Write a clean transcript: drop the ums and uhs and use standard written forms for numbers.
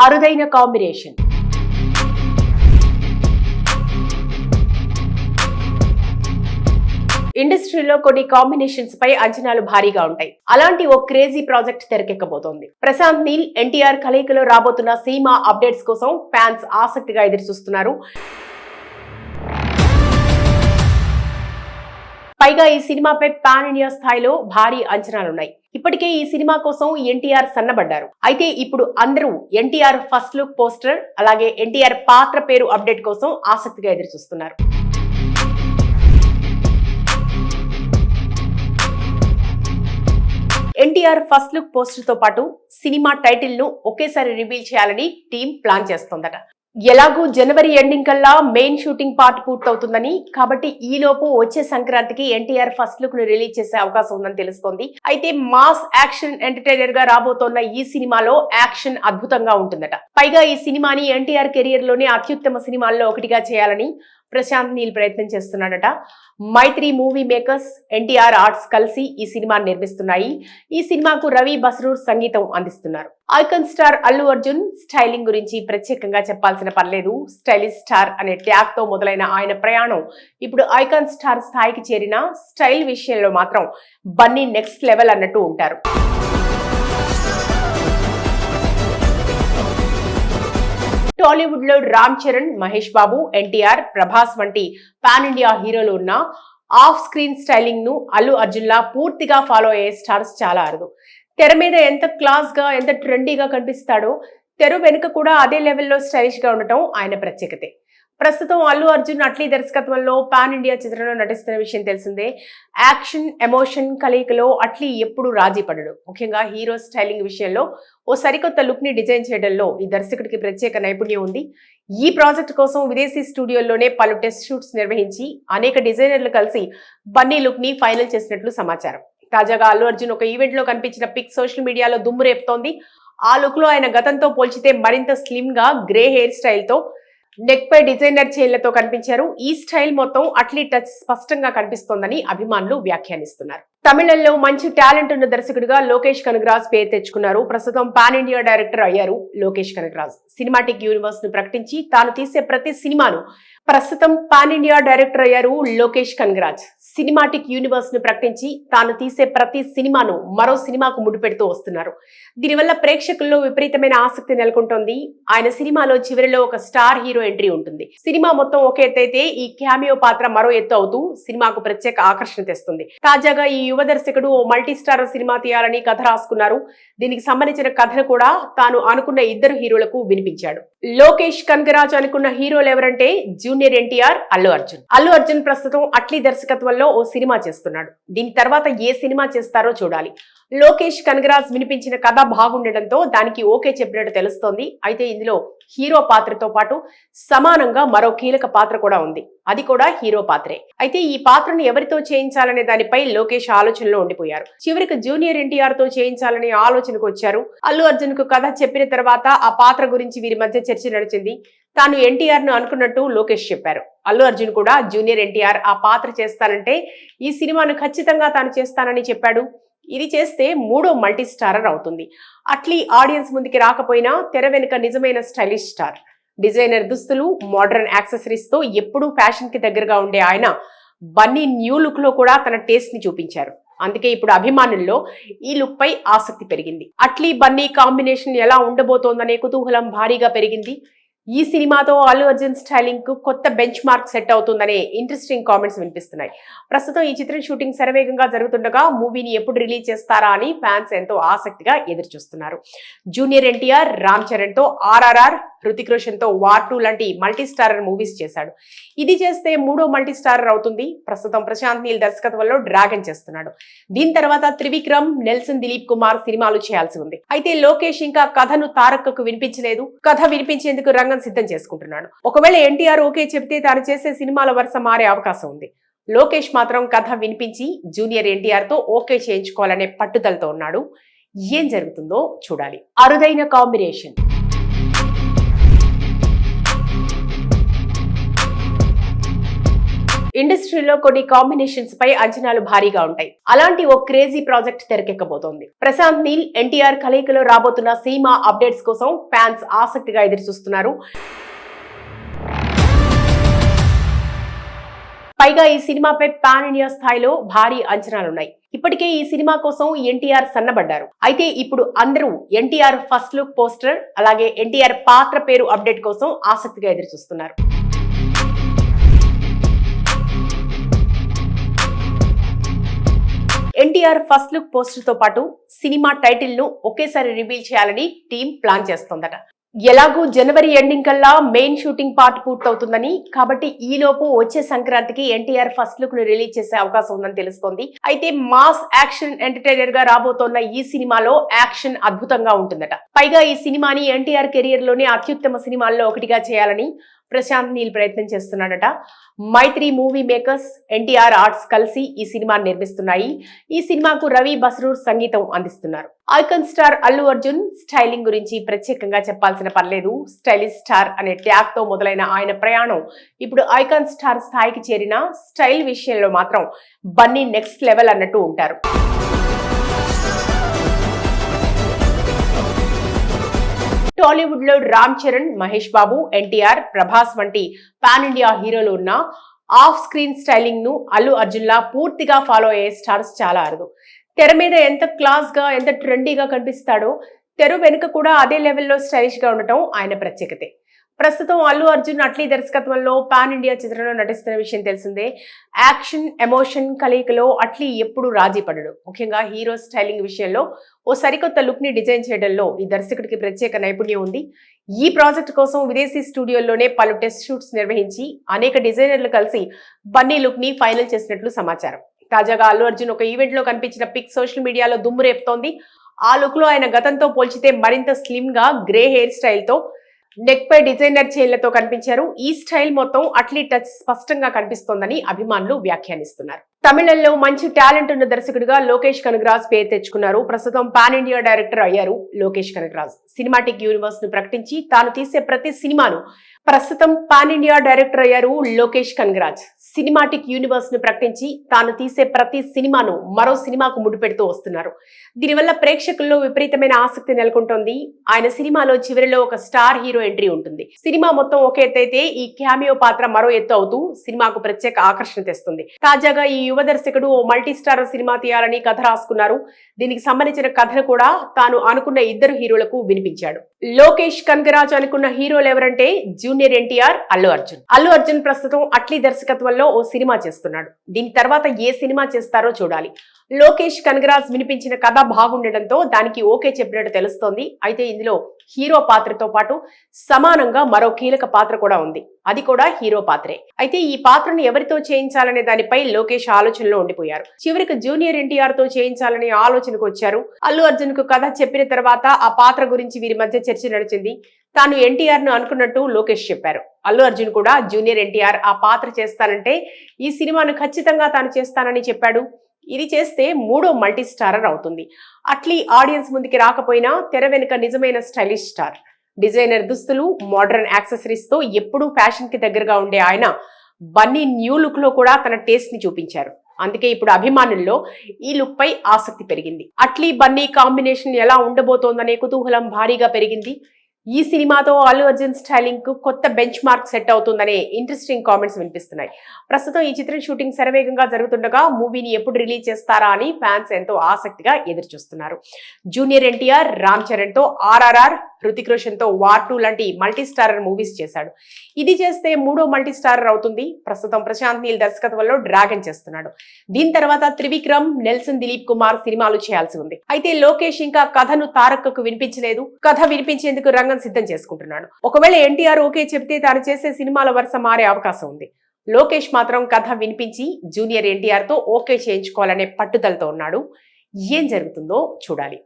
అరుదైన కాంబినేషన్. ఇండస్ట్రీలో కొన్ని కాంబినేషన్స్ పై అంచనాలు భారీగా ఉంటాయి. అలాంటి ఓ క్రేజీ ప్రాజెక్ట్ తెరకెక్కబోతోంది. ప్రశాంత్ నీల్ ఎన్టీఆర్ కలయికలో రాబోతున్న సినిమా అప్డేట్స్ కోసం ఫ్యాన్స్ ఆసక్తిగా ఎదురుచూస్తున్నారు. పైగా ఈ సినిమాపై పాన్ ఇండియా స్థాయిలో భారీ అంచనాలున్నాయి. ఇప్పటికే ఈ సినిమా కోసం ఎన్టీఆర్ సన్నబడ్డారు. అయితే ఇప్పుడు అందరూ ఎన్టీఆర్ ఫస్ట్ లుక్ పోస్టర్ అలాగే ఎన్టీఆర్ పాత్ర పేరు అప్డేట్ కోసం ఆసక్తిగా ఎదురుచూస్తున్నారు. ఎన్టీఆర్ ఫస్ట్ లుక్ పోస్టర్ తో పాటు సినిమా టైటిల్ ను ఒకేసారి రివీల్ చేయాలని టీం ప్లాన్ చేస్తోందట. ఎలాగూ జనవరి ఎండింగ్ కల్లా మెయిన్ షూటింగ్ పార్ట్ పూర్తవుతుందని, కాబట్టి ఈలోపు వచ్చే సంక్రాంతికి ఎన్టీఆర్ ఫస్ట్ లుక్ ను రిలీజ్ చేసే అవకాశం ఉందని తెలుస్తోంది. అయితే మాస్ యాక్షన్ ఎంటర్టైనర్ గా రాబోతోన్న ఈ సినిమాలో యాక్షన్ అద్భుతంగా ఉంటుందట. పైగా ఈ సినిమాని ఎన్టీఆర్ కెరియర్ లోనే అత్యుత్తమ సినిమాల్లో ఒకటిగా చేయాలని ప్రశాంత్ నీల్ ప్రయత్నం చేస్తున్నాడట. మైత్రి మూవీ మేకర్స్, ఎన్టీఆర్ ఆర్ట్స్ కలిసి ఈ సినిమాని నిర్మిస్తున్నాయి. ఈ సినిమాకు రవి బస్రూర్ సంగీతం అందిస్తున్నారు. Icon star Allu Arjun styling గురించి ప్రత్యేకంగా చెప్పాల్సిన పర్లేదు. స్టైలిష్ స్టార్ అనే ట్యాగ్ తో మొదలైన ఆయన ప్రయాణం ఇప్పుడు ఐకాన్ స్టార్ స్థాయికి చేరిన స్టైల్ విషయంలో మాత్రం బన్నీ నెక్స్ట్ లెవెల్ అన్నట్టు ఉంటారు. టాలీవుడ్ లో రామ్ చరణ్, మహేష్ బాబు, ఎన్టీఆర్, ప్రభాస్ వంటి పాన్ ఇండియా హీరోలు ఉన్న ఆఫ్ స్క్రీన్ స్టైలింగ్ ను అల్లు అర్జున్ లా పూర్తిగా ఫాలో అయ్యే స్టార్స్ చాలా అరుదు. తెర మీద ఎంత క్లాస్ గా ఎంత ట్రెండీగా కనిపిస్తాడో తెర వెనుక కూడా అదే లెవెల్లో స్టైలిష్ గా ఉండటం ఆయన ప్రత్యేకతే. ప్రస్తుతం అల్లు అర్జున్ అట్లీ దర్శకత్వంలో పాన్ ఇండియా చిత్రంలో నటిస్తున్న విషయం తెలిసిందే. యాక్షన్ ఎమోషన్ కలయికలో అట్లీ ఎప్పుడు రాజీ పడడు. ముఖ్యంగా హీరో స్టైలింగ్ విషయంలో ఓ సరికొత్త లుక్ ని డిజైన్ చేయడంలో ఈ దర్శకుడికి ప్రత్యేక నైపుణ్యం ఉంది. ఈ ప్రాజెక్ట్ కోసం విదేశీ స్టూడియోల్లోనే పలు టెస్ట్ షూట్స్ నిర్వహించి అనేక డిజైనర్లు కలిసి బన్నీ లుక్ ని ఫైనల్ చేసినట్లు సమాచారం. తాజాగా అల్లు అర్జున్ ఒక ఈవెంట్ లో కనిపించిన పిక్ సోషల్ మీడియాలో దుమ్ము రేపుతోంది. ఆ లుక్ లో ఆయన గతంతో పోల్చితే మరింత స్లిమ్ గా గ్రే హెయిర్ స్టైల్ తో నెక్ పై డిజైనర్ చైన్లతో కనిపించారు. ఈ స్టైల్ మొత్తం అట్లీ టచ్ స్పష్టంగా కనిపిస్తోందని అభిమానులు వ్యాఖ్యానిస్తున్నారు. తమిళంలో మంచి టాలెంట్ ఉన్న దర్శకుడిగా లోకేష్ కనగరాజ్ పేరు తెచ్చుకున్నారు. ప్రస్తుతం పాన్ ఇండియా డైరెక్టర్ అయ్యారు లోకేష్ కనగరాజ్. సినిమాటిక్ యూనివర్స్ ను ప్రకటించి తాను తీసే ప్రతి సినిమాను మరో సినిమాకు ముడిపెడుతూ వస్తున్నారు. దీనివల్ల ప్రేక్షకుల్లో విపరీతమైన ఆసక్తి నెలకొంటోంది. ఆయన సినిమాలో చివరిలో ఒక స్టార్ హీరో ఎంట్రీ ఉంటుంది. సినిమా మొత్తం ఒక ఎత్తు అయితే ఈ క్యామియో పాత్ర మరో ఎత్తు అవుతూ సినిమాకు ప్రత్యేక ఆకర్షణ తెస్తుంది. తాజాగా ఈ యువ దర్శకుడు ఓ మల్టీ స్టార్ సినిమా తీయాలని కథ రాసుకున్నారు. దీనికి సంబంధించిన కథను కూడా తాను అనుకున్న ఇద్దరు హీరోలకు వినిపించాడు. లోకేష్ కనగరాజ్ అనుకున్న హీరోలు ఎవరంటే జూనియర్ ఎన్టీఆర్, అల్లు అర్జున్. అల్లు అర్జున్ ప్రస్తుతం అట్లీ దర్శకత్వంలో ఓ సినిమా చేస్తున్నాడు. దీని తర్వాత ఏ సినిమా చేస్తారో చూడాలి. లోకేష్ కనగరాజ్ వినిపించిన కథ బాగుండటంతో దానికి ఓకే చెప్పినట్టు తెలుస్తోంది. అయితే ఇందులో హీరో పాత్రతో పాటు సమానంగా మరో కీలక పాత్ర కూడా ఉంది. అది కూడా హీరో పాత్రే. అయితే ఈ పాత్రను ఎవరితో చేయించాలనే దానిపై లోకేష్ ఆలోచనలో ఉండిపోయారు. చివరికి జూనియర్ ఎన్టీఆర్ తో చేయించాలనే ఆలోచనకు వచ్చారు. అల్లు అర్జున్ కు కథ చెప్పిన తర్వాత ఆ పాత్ర గురించి వీరి మధ్య చర్చ నడిచింది. తాను ఎన్టీఆర్ ను అనుకున్నట్టు లోకేష్ చెప్పారు. అల్లు అర్జున్ కూడా జూనియర్ ఎన్టీఆర్ ఆ పాత్ర చేస్తానంటే ఈ సినిమాను ఖచ్చితంగా తాను చేస్తానని చెప్పాడు. ఇది చేస్తే మూడో మల్టీ స్టారర్ అవుతుంది. అట్లీ ఆడియన్స్ ముందుకి రాకపోయినా తెర వెనుక నిజమైన స్టైలిష్ స్టార్. డిజైనర్ దుస్తులు, మోడర్న్ యాక్సెసరీస్ తో ఎప్పుడూ ఫ్యాషన్ కి దగ్గరగా ఉండే ఆయన బన్నీ న్యూ లుక్ లో కూడా తన టేస్ట్ ని చూపించారు. అందుకే ఇప్పుడు అభిమానుల్లో ఈ లుక్ పై ఆసక్తి పెరిగింది. అట్లీ బన్నీ కాంబినేషన్ ఎలా ఉండబోతోందనే కుతూహలం భారీగా పెరిగింది. ఈ సినిమాతో అల్లు అర్జున్ స్టైలింగ్ కు కొత్త బెంచ్ మార్క్ సెట్ అవుతుందనే ఇంట్రెస్టింగ్ కామెంట్స్ వినిపిస్తున్నాయి. ప్రస్తుతం ఈ చిత్రం షూటింగ్ శరవేగంగా జరుగుతుండగా మూవీని ఎప్పుడు రిలీజ్ చేస్తారా అని ఫ్యాన్స్ ఎంతో ఆసక్తిగా ఎదురు చూస్తున్నారు. జూనియర్ ఎన్టీఆర్ రామ్ చరణ్ తో RRR, హృతిక్ రోషన్ తో వార్ 2 లాంటి మల్టీ స్టారర్ మూవీస్ చేశాడు. ఇది చేస్తే మూడో మల్టీ స్టారర్ అవుతుంది. ప్రస్తుతం ప్రశాంత్ నీల్ దర్శకత్వంలో డ్రాగన్ చేస్తున్నాడు. దీని తర్వాత త్రివిక్రమ్, నెల్సన్ దిలీప్ కుమార్ సినిమాలు చేయాల్సి ఉంది. అయితే లోకేష్ ఇంకా కథను తారక్కు వినిపించలేదు. కథ వినిపించేందుకు రంగం సిద్ధం చేసుకుంటున్నాడు. ఒకవేళ ఎన్టీఆర్ ఓకే చెప్తే తాను చేసే సినిమాల వరుస మారే అవకాశం ఉంది. లోకేష్ మాత్రం కథ వినిపించి జూనియర్ ఎన్టీఆర్ తో ఓకే చేయించుకోవాలనే పట్టుదలతో ఉన్నాడు. ఏం జరుగుతుందో చూడాలి. అరుదైన కాంబినేషన్. ఇండస్ట్రీలో కొన్ని కాంబినేషన్స్ పై అంచనాలు భారీగా ఉంటాయి. అలాంటి ఓ క్రేజీ ప్రాజెక్ట్ తెరకెక్కబోతోంది. ప్రశాంత్ నీల్ ఎన్టీఆర్ కలయికలో రాబోతున్న సినిమా అప్డేట్స్ కోసం ఫ్యాన్స్ ఆసక్తిగా ఎదురుచూస్తున్నారు. పైగా ఈ సినిమాపై పాన్ ఇండియా స్థాయిలో భారీ అంచనాలున్నాయి. ఇప్పటికే ఈ సినిమా కోసం ఎన్టీఆర్ సన్నబడ్డారు. అయితే ఇప్పుడు అందరూ ఎన్టీఆర్ ఫస్ట్ లుక్ పోస్టర్ అలాగే ఎన్టీఆర్ పాత్ర పేరు అప్డేట్ కోసం ఆసక్తిగా ఎదురుచూస్తున్నారు. ఎన్టీఆర్ ఫస్ట్ లుక్ పోస్టర్ తో పాటు సినిమా టైటిల్ ను ఒకేసారి రివీల్ చేయాలని టీం ప్లాన్ చేస్తోందట. ఎలాగూ జనవరి ఎండింగ్ కల్లా మెయిన్ షూటింగ్ పార్ట్ పూర్తవుతుందని, కాబట్టి ఈలోపు వచ్చే సంక్రాంతికి ఎన్టీఆర్ ఫస్ట్ లుక్ ను రిలీజ్ చేసే అవకాశం ఉందని తెలుస్తోంది. అయితే మాస్ యాక్షన్ ఎంటర్టైనర్ గా రాబోతోన్న ఈ సినిమాలో యాక్షన్ అద్భుతంగా ఉంటుందట. పైగా ఈ సినిమాని ఎన్టీఆర్ కెరియర్ లోనే అత్యుత్తమ సినిమాల్లో ఒకటిగా చేయాలని ప్రశాంత్ నీల్ ప్రయత్నం చేస్తున్నాడట. మైత్రి మూవీ మేకర్స్, ఎన్టీఆర్ ఆర్ట్స్ కలిసి ఈ సినిమాని నిర్మిస్తున్నాయి. ఈ సినిమాకు రవి బస్రూర్ సంగీతం అందిస్తున్నారు. Icon star Allu Arjun styling గురించి ప్రత్యేకంగా చెప్పాల్సిన పర్లేదు. స్టైలిష్ స్టార్ అనే ట్యాగ్ తో మొదలైన ఆయన ప్రయాణం ఇప్పుడు ఐకాన్ స్టార్ స్థాయికి చేరిన స్టైల్ విషయంలో మాత్రం బన్నీ నెక్స్ట్ లెవెల్ అన్నట్టు ఉంటారు. టాలీవుడ్ లో రామ్ చరణ్, మహేష్ బాబు, ఎన్టీఆర్, ప్రభాస్ వంటి పాన్ ఇండియా హీరోలు ఉన్న ఆఫ్ స్క్రీన్ స్టైలింగ్ ను అల్లు అర్జున్ లా పూర్తిగా ఫాలో అయ్యే స్టార్స్ చాలా అరుదు. తెర మీద ఎంత క్లాస్ గా ఎంత ట్రెండీగా కనిపిస్తాడో తెర వెనుక కూడా అదే లెవెల్లో స్టైలిష్ గా ఉండటం ఆయన ప్రత్యేకతే. ప్రస్తుతం అల్లు అర్జున్ అట్లీ దర్శకత్వంలో పాన్ ఇండియా చిత్రంలో నటిస్తున్న విషయం తెలిసిందే. యాక్షన్ ఎమోషన్ కలయికలో అట్లీ ఎప్పుడు రాజీ పడడు. ముఖ్యంగా హీరో స్టైలింగ్ విషయంలో ఓ సరికొత్త లుక్ ని డిజైన్ చేయడంలో ఈ దర్శకుడికి ప్రత్యేక నైపుణ్యం ఉంది. ఈ ప్రాజెక్ట్ కోసం విదేశీ స్టూడియోల్లోనే పలు టెస్ట్ షూట్స్ నిర్వహించి అనేక డిజైనర్లు కలిసి బన్నీ లుక్ ని ఫైనల్ చేసినట్లు సమాచారం. తాజాగా అల్లు అర్జున్ ఒక ఈవెంట్ లో కనిపించిన పిక్ సోషల్ మీడియాలో దుమ్ము రేపుతోంది. ఆ లుక్ లో ఆయన గతంతో పోల్చితే మరింత స్లిమ్ గా గ్రే హెయిర్ స్టైల్ తో నెక్ పై డిజైనర్ చైన్లతో కనిపించారు. ఈ స్టైల్ మొత్తం అట్లీ టచ్ స్పష్టంగా కనిపిస్తోందని అభిమానులు వ్యాఖ్యానిస్తున్నారు. తమిళంలో మంచి టాలెంట్ ఉన్న దర్శకుడిగా లోకేష్ కనగరాజ్ పేరు తెచ్చుకున్నారు. ప్రస్తుతం పాన్ ఇండియా డైరెక్టర్ అయ్యారు లోకేష్ కనగరాజ్. సినిమాటిక్ యూనివర్స్ ను ప్రకటించి తాను తీసే ప్రతి సినిమాను మరో సినిమాకు ముడిపెడుతూ వస్తున్నారు. దీనివల్ల ప్రేక్షకుల్లో విపరీతమైన ఆసక్తి నెలకొంటోంది. ఆయన సినిమాలో చివరిలో ఒక స్టార్ హీరో ఎంట్రీ ఉంటుంది. సినిమా మొత్తం ఒక ఎత్తైతే ఈ క్యామియో పాత్ర మరో ఎత్తు అవుతూ సినిమాకు ప్రత్యేక ఆకర్షణ తెస్తుంది. తాజాగా ఈ యువ దర్శకుడు ఓ మల్టీ స్టార్ సినిమా తీయాలని కథ రాసుకున్నారు. దీనికి సంబంధించిన కథను కూడా తాను అనుకున్న ఇద్దరు హీరోలకు వినిపించాడు. లోకేష్ కనగరాజ్ అనుకున్న హీరోలు ఎవరంటే జూనియర్ ఎన్టీఆర్, అల్లు అర్జున్. అల్లు అర్జున్ ప్రస్తుతం అట్లీ దర్శకత్వంలో ఓ సినిమా చేస్తున్నాడు. దీని తర్వాత ఏ సినిమా చేస్తారో చూడాలి. లోకేష్ కనగరాజ్ వినిపించిన కథ బాగుండటంతో దానికి ఓకే చెప్పినట్టు తెలుస్తోంది. అయితే ఇందులో హీరో పాత్రతో పాటు సమానంగా మరో కీలక పాత్ర కూడా ఉంది. అది కూడా హీరో పాత్రే. అయితే ఈ పాత్రను ఎవరితో చేయించాలనే దానిపై లోకేష్ ఆలోచనలో ఉండిపోయారు. చివరికి జూనియర్ ఎన్టీఆర్ తో చేయించాలనే ఆలోచనకు వచ్చారు. అల్లు అర్జున్ కు కథ చెప్పిన తర్వాత ఆ పాత్ర గురించి వీరి మధ్య చర్చ నడిచింది. తాను ఎన్టీఆర్ ను అనుకున్నట్టు లోకేష్ చెప్పారు. అల్లు అర్జున్ కూడా జూనియర్ ఎన్టీఆర్ ఆ పాత్ర చేస్తానంటే ఈ సినిమాను ఖచ్చితంగా తాను చేస్తానని చెప్పాడు. ఇది చేస్తే మూడో మల్టీ స్టారర్ అవుతుంది. అట్లీ ఆడియన్స్ ముందుకి రాకపోయినా తెర వెనుక నిజమైన స్టైలిష్ స్టార్. డిజైనర్ దుస్తులు, మోడర్న్ యాక్సెసరీస్ తో ఎప్పుడూ ఫ్యాషన్ కి దగ్గరగా ఉండే ఆయన బన్నీ న్యూ లుక్ లో కూడా తన టేస్ట్ ని చూపించారు. అందుకే ఇప్పుడు అభిమానుల్లో ఈ లుక్ పై ఆసక్తి పెరిగింది. అట్లీ బన్నీ కాంబినేషన్ ఎలా ఉండబోతోందనే కుతూహలం భారీగా పెరిగింది. ఈ సినిమాతో అల్లు అర్జున్ స్టైలింగ్ కు కొత్త బెంచ్ మార్క్ సెట్ అవుతుందనే ఇంట్రెస్టింగ్ కామెంట్స్ వినిపిస్తున్నాయి. ప్రస్తుతం ఈ చిత్రం షూటింగ్ శరవేగంగా జరుగుతుండగా మూవీని ఎప్పుడు రిలీజ్ చేస్తారా అని ఫ్యాన్స్ ఎంతో ఆసక్తిగా ఎదురు చూస్తున్నారు. జూనియర్ ఎన్టీఆర్ రామ్ చరణ్ తో RRR, హృతిక్ రోషన్ తో వార్ 2 లాంటి మల్టీ స్టారర్ మూవీస్ చేశాడు. ఇది చేస్తే మూడో మల్టీ స్టారర్ అవుతుంది. ప్రస్తుతం ప్రశాంత్ నీల్ దర్శకత్వంలో డ్రాగన్ చేస్తున్నాడు. దీని తర్వాత త్రివిక్రమ్, నెల్సన్ దిలీప్ కుమార్ సినిమాలు చేయాల్సి ఉంది. అయితే లోకేష్ ఇంకా కథను తారక్కు వినిపించలేదు. కథ వినిపించేందుకు రంగం సిద్ధం చేసుకుంటున్నాడు. ఒకవేళ ఎన్టీఆర్ ఓకే చెబితే తాను చేసే సినిమాల వరుస మారే అవకాశం ఉంది. లోకేష్ మాత్రం కథ వినిపించి జూనియర్ ఎన్టీఆర్ తో ఓకే చేయించుకోవాలనే పట్టుదలతో ఉన్నాడు. ఏం జరుగుతుందో చూడాలి.